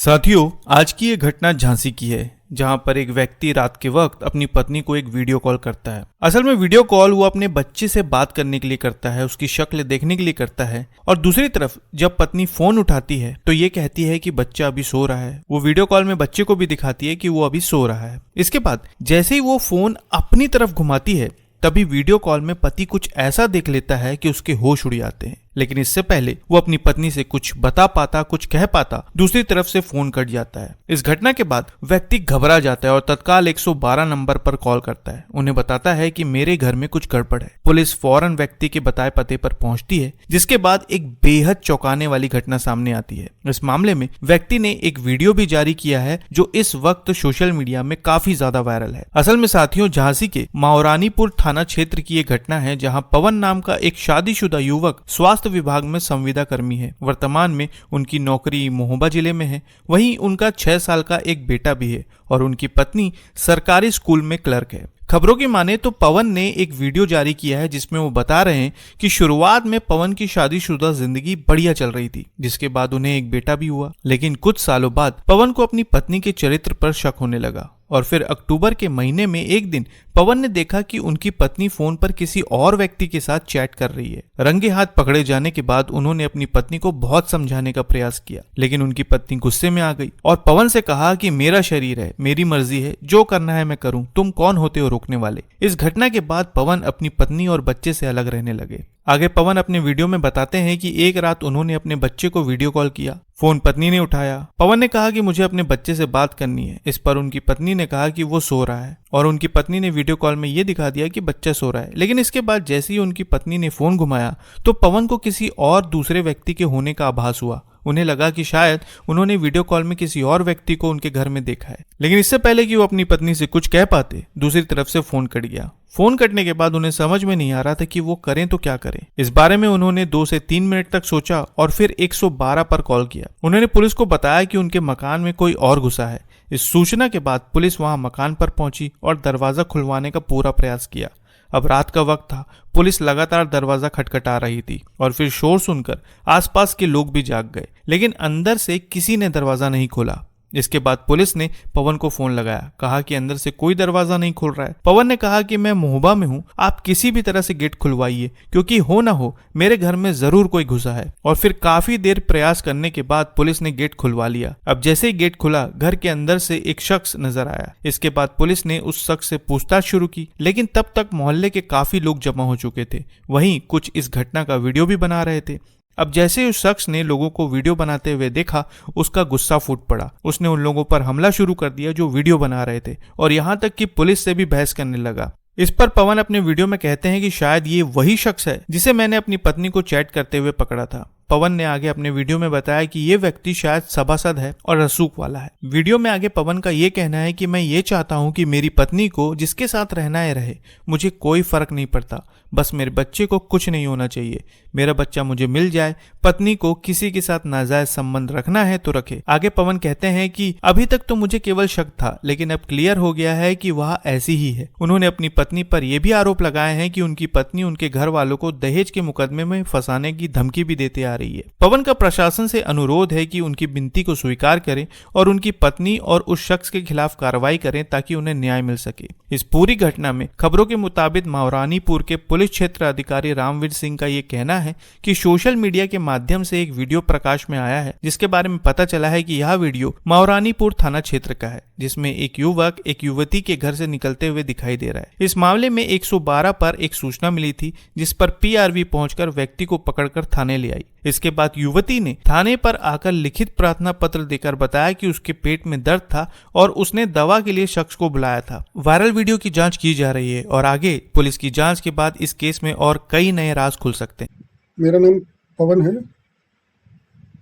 साथियों, आज की ये घटना झांसी की है, जहां पर एक व्यक्ति रात के वक्त अपनी पत्नी को एक वीडियो कॉल करता है। असल में वीडियो कॉल वो अपने बच्चे से बात करने के लिए करता है, उसकी शक्ल देखने के लिए करता है। और दूसरी तरफ जब पत्नी फोन उठाती है तो ये कहती है कि बच्चा अभी सो रहा है। वो वीडियो कॉल में बच्चे को भी दिखाती है कि वो अभी सो रहा है। इसके बाद जैसे ही वो फोन अपनी तरफ घुमाती है, तभी वीडियो कॉल में पति कुछ ऐसा देख लेता है कि उसके होश उड़ जाते हैं। लेकिन इससे पहले वो अपनी पत्नी से कुछ बता पाता, कुछ कह पाता, दूसरी तरफ से फोन कट जाता है। इस घटना के बाद व्यक्ति घबरा जाता है और तत्काल 112 नंबर पर कॉल करता है। उन्हें बताता है कि मेरे घर में कुछ गड़बड़ है। पुलिस फौरन व्यक्ति के बताए पते पर पहुंचती है, जिसके बाद एक बेहद चौंकाने वाली घटना सामने आती है। इस मामले में व्यक्ति ने एक वीडियो भी जारी किया है, जो इस वक्त सोशल मीडिया में काफी ज्यादा वायरल है। असल में साथियों, झांसी के महारानीपुर थाना क्षेत्र की ये घटना है, जहाँ पवन नाम का एक शादीशुदा युवक स्वास्थ्य विभाग में संविदा कर्मी है। वर्तमान में उनकी नौकरी महोबा जिले में है। वहीं उनका 6 साल का एक बेटा भी है और उनकी पत्नी सरकारी स्कूल में क्लर्क है। खबरों की माने तो पवन ने एक वीडियो जारी किया है, जिसमें वो बता रहे हैं कि शुरुआत में पवन की शादीशुदा जिंदगी बढ़िया चल रही थी, जिसके बाद उन्हें एक बेटा भी हुआ। लेकिन कुछ सालों बाद पवन को अपनी पत्नी के चरित्र पर शक होने लगा और फिर अक्टूबर के महीने में एक दिन पवन ने देखा कि उनकी पत्नी फोन पर किसी और व्यक्ति के साथ चैट कर रही है। रंगे हाथ पकड़े जाने के बाद उन्होंने अपनी पत्नी को बहुत समझाने का प्रयास किया, लेकिन उनकी पत्नी गुस्से में आ गई और पवन से कहा कि मेरा शरीर है, मेरी मर्जी है, जो करना है मैं करूं, तुम कौन होते हो रोकने वाले। इस घटना के बाद पवन अपनी पत्नी और बच्चे से अलग रहने लगे। आगे पवन अपने वीडियो में बताते हैं कि एक रात उन्होंने अपने बच्चे को वीडियो कॉल किया। फोन पत्नी ने उठाया। पवन ने कहा कि मुझे अपने बच्चे से बात करनी है। इस पर उनकी पत्नी ने कहा कि वो सो रहा है और उनकी पत्नी ने वीडियो कॉल में ये दिखा दिया कि बच्चा सो रहा है। लेकिन इसके बाद जैसे ही उनकी पत्नी ने फोन घुमाया तो पवन को किसी और दूसरे व्यक्ति के होने का आभास हुआ। उन्हें लगा कि शायद उन्होंने वीडियो कॉल में किसी और व्यक्ति को उनके घर में देखा है। लेकिन इससे पहले कि वो अपनी पत्नी से कुछ कह पाते, दूसरी तरफ से फोन कट गया। फोन कटने के बाद उन्हें समझ में नहीं आ रहा था कि वो करें तो क्या करें। इस बारे में उन्होंने 2 से 3 मिनट तक सोचा और फिर 112 पर कॉल किया। उन्होंने पुलिस को बताया कि उनके मकान में कोई और घुसा है। इस सूचना के बाद पुलिस वहां मकान पर पहुंची और दरवाजा खुलवाने का पूरा प्रयास किया। अब रात का वक्त था, पुलिस लगातार दरवाजा खटखटा रही थी और फिर शोर सुनकर आसपास के लोग भी जाग गए, लेकिन अंदर से किसी ने दरवाजा नहीं खोला। इसके बाद पुलिस ने पवन को फोन लगाया, कहा कि अंदर से कोई दरवाजा नहीं खुल रहा है। पवन ने कहा कि मैं महोबा में हूँ, आप किसी भी तरह से गेट खुलवाइए, क्योंकि हो ना हो मेरे घर में जरूर कोई घुसा है। और फिर काफी देर प्रयास करने के बाद पुलिस ने गेट खुलवा लिया। अब जैसे ही गेट खुला, घर के अंदर से एक शख्स नजर आया। इसके बाद पुलिस ने उस शख्स से पूछताछ शुरू की, लेकिन तब तक मोहल्ले के काफी लोग जमा हो चुके थे। वहीं कुछ इस घटना का वीडियो भी बना रहे थे। अब जैसे उस शख्स ने लोगों को वीडियो बनाते हुए देखा, उसका गुस्सा फूट पड़ा। उसने उन लोगों पर हमला शुरू कर दिया जो वीडियो बना रहे थे और यहाँ तक कि पुलिस से भी बहस करने लगा। इस पर पवन अपने वीडियो में कहते हैं कि शायद ये वही शख्स है जिसे मैंने अपनी पत्नी को चैट करते हुए पकड़ा था। पवन ने आगे अपने वीडियो में बताया कि ये व्यक्ति शायद सभासद है और रसूख वाला है। वीडियो में आगे पवन का ये कहना है कि मैं ये चाहता हूँ कि मेरी पत्नी को जिसके साथ रहना है रहे, मुझे कोई फर्क नहीं पड़ता, बस मेरे बच्चे को कुछ नहीं होना चाहिए। मेरा बच्चा मुझे मिल जाए। पत्नी को किसी के साथ नाजायज संबंध रखना है तो रखे। आगे पवन कहते हैं कि अभी तक तो मुझे केवल शक था, लेकिन अब क्लियर हो गया है कि वह ऐसी ही है। उन्होंने अपनी पत्नी पर यह भी आरोप लगाए हैं कि उनकी पत्नी उनके घर वालों को दहेज के मुकदमे में फंसाने की धमकी भी देते आ रही है। पवन का प्रशासन से अनुरोध है कि उनकी विनती को स्वीकार करें और उनकी पत्नी और उस शख्स के खिलाफ कार्रवाई करें ताकि उन्हें न्याय मिल सके। इस पूरी घटना में खबरों के मुताबिक महारानीपुर के पुलिस क्षेत्र अधिकारी रामवीर सिंह का ये कहना है कि सोशल मीडिया के माध्यम से एक वीडियो प्रकाश में आया है, जिसके बारे में पता चला है कि यह वीडियो महारानीपुर थाना क्षेत्र का है, जिसमें एक युवक एक युवती के घर से निकलते हुए दिखाई दे रहा है। इस मामले में 112 पर एक सूचना मिली थी, जिस पर पीआरवी पहुंचकर व्यक्ति को पकड़कर थाने ले आई। इसके बाद युवती ने थाने पर आकर लिखित प्रार्थना पत्र देकर बताया कि उसके पेट में दर्द था और उसने दवा के लिए शख्स को बुलाया था। वायरल वीडियो की जांच की जा रही है और आगे पुलिस की जांच के बाद इस केस में और कई नए राज खुल सकते हैं। मेरा नाम पवन है।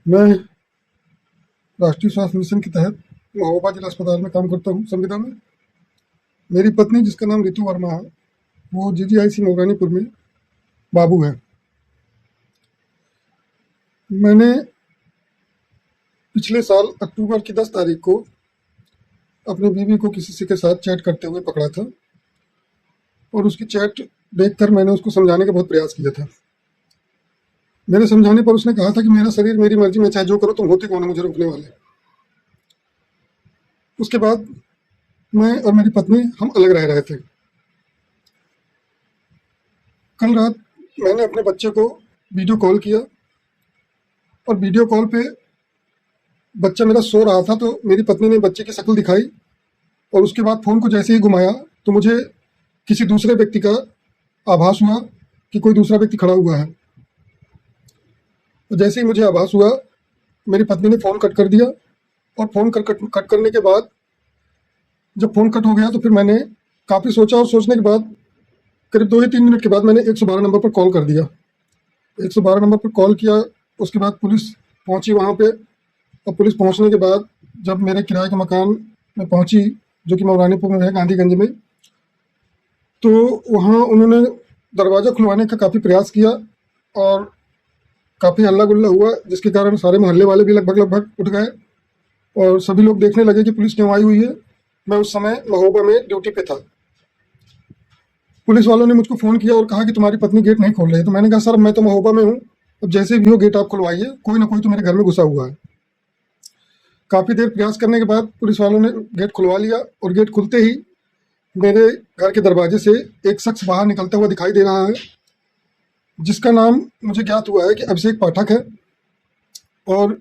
मैं राष्ट्रीय स्वास्थ्य मिशन के तहत महोबा जिला अस्पताल में काम करता हूँ, संविदा में। मेरी पत्नी, जिसका नाम रितु वर्मा है, वो जीजीआईसी महारानीपुर में बाबू है। मैंने पिछले साल अक्टूबर की 10 तारीख को अपनी बीवी को किसी के साथ चैट करते हुए पकड़ा था और उसकी चैट देखकर मैंने उसको समझाने का बहुत प्रयास किया था। मेरे समझाने पर उसने कहा था कि मेरा शरीर मेरी मर्जी, मैं चाहे जो करो, तुम होते कौन हो मुझे रोकने वाले। उसके बाद मैं और मेरी पत्नी हम अलग रह रहे थे। कल रात मैंने अपने बच्चे को वीडियो कॉल किया और वीडियो कॉल पे बच्चा मेरा सो रहा था, तो मेरी पत्नी ने बच्चे की शक्ल दिखाई और उसके बाद फ़ोन को जैसे ही घुमाया तो मुझे किसी दूसरे व्यक्ति का आभास हुआ कि कोई दूसरा व्यक्ति खड़ा हुआ है। तो जैसे ही मुझे आभास हुआ, मेरी पत्नी ने फ़ोन कट कर दिया और फ़ोन कट करने के बाद जब फ़ोन कट हो गया तो फिर मैंने काफ़ी सोचा और सोचने के बाद करीब 2 या 3 मिनट के बाद मैंने 112 नंबर पर कॉल कर दिया। 112 नंबर पर कॉल किया, उसके बाद पुलिस पहुंची वहां पे। और पुलिस पहुंचने के बाद जब मेरे किराए के मकान में पहुंची, जो कि मौरानीपुर में है, गांधीगंज में, तो वहाँ उन्होंने दरवाज़ा खुलवाने का काफ़ी प्रयास किया और काफ़ी हल्ला गुल्ला हुआ, जिसके कारण सारे मोहल्ले वाले भी लगभग उठ गए और सभी लोग देखने लगे कि पुलिस क्यों आई हुई है। मैं उस समय महोबा में ड्यूटी पे था। पुलिस वालों ने मुझको फ़ोन किया और कहा कि तुम्हारी पत्नी गेट नहीं खोल रही है। तो मैंने कहा सर मैं तो महोबा में हूँ, अब जैसे भी हो गेट आप खुलवाइए, कोई ना कोई तो मेरे घर में घुसा हुआ है। काफ़ी देर प्रयास करने के बाद पुलिस वालों ने गेट खुलवा लिया और गेट खुलते ही मेरे घर के दरवाजे से एक शख्स बाहर निकलता हुआ दिखाई दे रहा है, जिसका नाम मुझे ज्ञात हुआ है कि अभिषेक पाठक है। और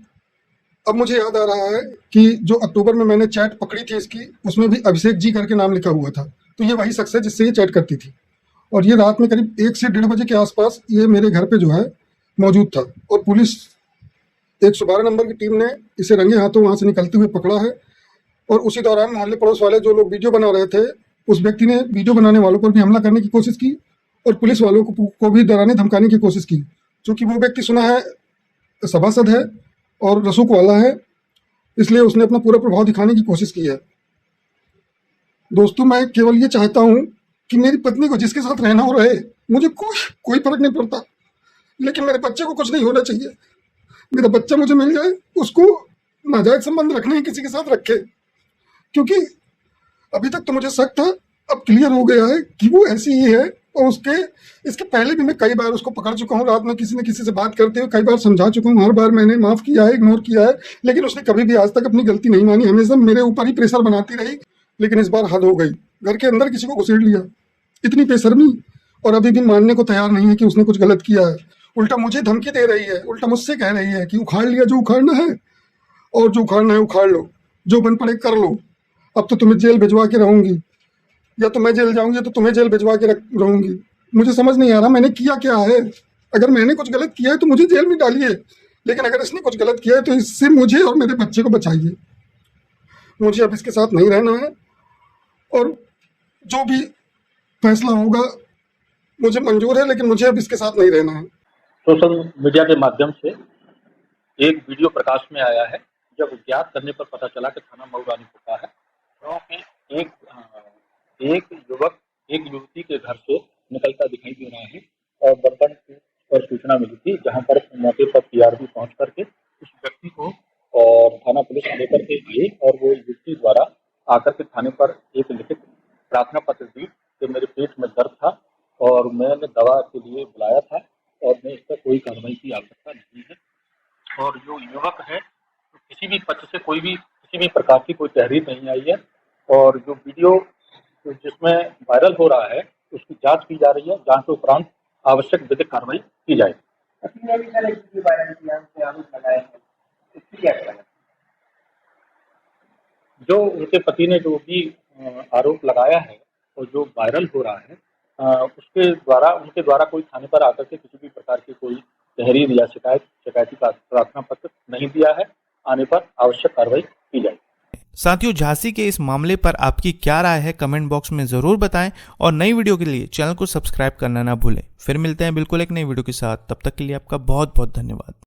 अब मुझे याद आ रहा है कि जो अक्टूबर में मैंने चैट पकड़ी थी इसकी, उसमें भी अभिषेक जी करके नाम लिखा हुआ था। तो ये वही शख्स है जिससे ये चैट करती थी। और ये रात में करीब 1 से 1:30 बजे के आसपास ये मेरे घर पे जो है मौजूद था और पुलिस 112 नंबर की टीम ने इसे रंगे हाथों वहाँ से निकलते हुए पकड़ा है। और उसी दौरान मोहल्ले पड़ोस वाले जो लोग वीडियो बना रहे थे, उस व्यक्ति ने वीडियो बनाने वालों पर भी हमला करने की कोशिश की और पुलिस वालों को भी डराने धमकाने की कोशिश की। चूँकि वो व्यक्ति सुना है सभासद है और रसूख वाला है, इसलिए उसने अपना पूरा प्रभाव दिखाने की कोशिश की है। दोस्तों, मैं केवल ये चाहता हूँ कि मेरी पत्नी को जिसके साथ रहना हो रहे, मुझे कोई फर्क नहीं पड़ता, लेकिन मेरे बच्चे को कुछ नहीं होना चाहिए। मेरा बच्चा मुझे मिल जाए, उसको नाजायज संबंध रखने ही किसी के साथ रखे, क्योंकि अभी तक तो मुझे शक था, अब क्लियर हो गया है कि वो ऐसी ही है। और इसके पहले भी मैं कई बार उसको पकड़ चुका हूँ, रात में किसी न किसी से बात करते हुए कई बार समझा चुका हूँ, हर बार मैंने माफ़ किया है, इग्नोर किया है, लेकिन उसने कभी भी आज तक अपनी गलती नहीं मानी, हमेशा मेरे ऊपर ही प्रेशर बनाती रही। लेकिन इस बार हद हो गई, घर के अंदर किसी को घुसेड़ लिया, इतनी बेशर्मी, और अभी भी मानने को तैयार नहीं है कि उसने कुछ गलत किया है। उल्टा मुझे धमकी दे रही है, उल्टा मुझसे कह रही है कि उखाड़ लिया जो उखाड़ना है, और जो उखाड़ना है उखाड़ लो, जो बन पड़े कर लो, अब तो तुम्हें जेल भिजवा के रहूंगी, या तो मैं जेल जाऊंगी तो तुम्हें जेल भिजवा के रहूंगी। मुझे समझ नहीं आ रहा मैंने किया क्या है। अगर मैंने कुछ गलत किया है तो मुझे जेल में डालिए, लेकिन अगर इसने कुछ गलत किया है तो इससे मुझे और मेरे बच्चे को बचाइए। मुझे अब इसके साथ नहीं रहना है, और जो भी फैसला होगा मुझे मंजूर है, लेकिन मुझे अब इसके साथ नहीं रहना है। सोशल मीडिया के माध्यम से एक वीडियो प्रकाश में आया है, जब ज्ञात करने पर पता चला कि थाना मऊरानीपुर का है, गाँव के एक युवक एक युवती के घर से निकलता दिखाई दे रहा है और बर्तन पर सूचना मिली थी, जहां पर मौके पर पीआरबी पहुंच करके उस व्यक्ति को और थाना पुलिस लेकर के आई और वो युवती द्वारा आकर के थाने पर एक लिखित प्रार्थना पत्र दी कि मेरे पेट में दर्द था और मैंने दवा के लिए बुलाया था और मैं इस पर कोई कार्रवाई की आवश्यकता नहीं है। और जो युवक है तो किसी भी पक्ष से किसी भी प्रकार की कोई तहरीर नहीं आई है, और जो वीडियो जिसमें वायरल हो रहा है उसकी जांच की जा रही है। जांच के उपरांत आवश्यक विधिक कार्रवाई की जाएगी। जो उनके पति ने जो भी आरोप लगाया है और जो वायरल हो रहा है, उनके द्वारा कोई थाने पर आकर के किसी भी प्रकार की कोई तहरीर या शिकायती प्रार्थना पत्र नहीं दिया है। आने पर आवश्यक कार्रवाई की जाएगी। साथियों, झांसी के इस मामले पर आपकी क्या राय है कमेंट बॉक्स में जरूर बताएं, और नई वीडियो के लिए चैनल को सब्सक्राइब करना ना भूलें। फिर मिलते हैं बिल्कुल एक नई वीडियो के साथ, तब तक के लिए आपका बहुत बहुत धन्यवाद।